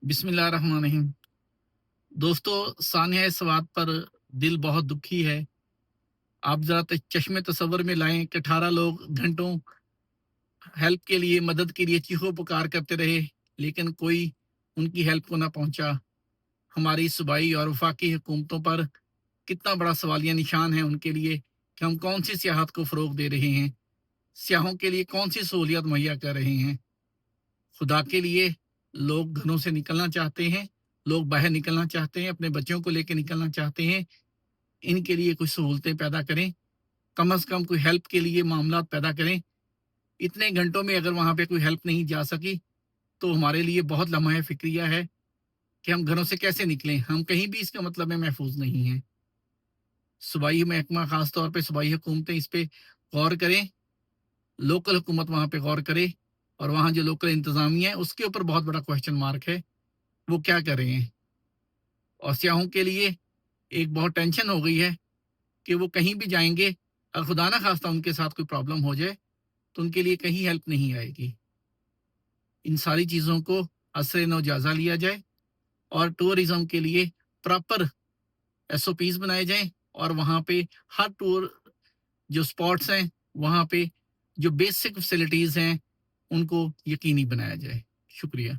बिस्मिल्लाहिर्रहमानिर्रहीम। दोस्तों, सानिया इस बात पर दिल बहुत दुखी है। आप ज़रा चश्मे तसव्वुर में लाएं कि 18 लोग घंटों हेल्प के लिए, मदद के लिए चीखों पुकार करते रहे, लेकिन कोई उनकी हेल्प को ना पहुंचा। हमारी सूबाई और वफाकी हुकूमतों पर कितना बड़ा सवालिया निशान है उनके लिए कि हम कौन सी सियाहत को फ़रोग दे रहे हैं, सियाहों के लिए कौन सी सहूलियत मुहैया कर रहे हैं। खुदा के लिए, लोग घरों से निकलना चाहते हैं, लोग बाहर निकलना चाहते हैं, अपने बच्चों को लेकर निकलना चाहते हैं। इनके लिए कुछ सहूलतें पैदा करें, कम से कम कोई हेल्प के लिए मामला पैदा करें। इतने घंटों में अगर वहाँ पे कोई हेल्प नहीं जा सकी, तो हमारे लिए बहुत लम्हा फ़िक्रिया है कि हम घरों से कैसे निकलें। हम कहीं भी इसका मतलब में महफूज नहीं हैं। सूबाई महकमा, ख़ास तौर पे सूबाई हुकूमतें इस पे गौर करें, लोकल हुकूमत वहाँ पे गौर करे, और वहाँ जो लोकल इंतज़ामिया है, उसके ऊपर बहुत बड़ा क्वेश्चन मार्क है, वो क्या कर रहे हैं। और सियाहों के लिए एक बहुत टेंशन हो गई है कि वो कहीं भी जाएँगे, खुदा ना ख़ास्ता उनके साथ कोई प्रॉब्लम हो जाए, तो उनके लिए कहीं हेल्प नहीं आएगी। इन सारी चीज़ों को असर नौ जायज़ा लिया जाए, और टूरिज़्म के लिए प्रॉपर एसओपीज़ बनाए जाएँ, और वहाँ पे हर टूर जो स्पॉट्स हैं, वहाँ पे जो बेसिक फैसिलिटीज़ हैं, उनको यकीनी बनाया जाए। शुक्रिया।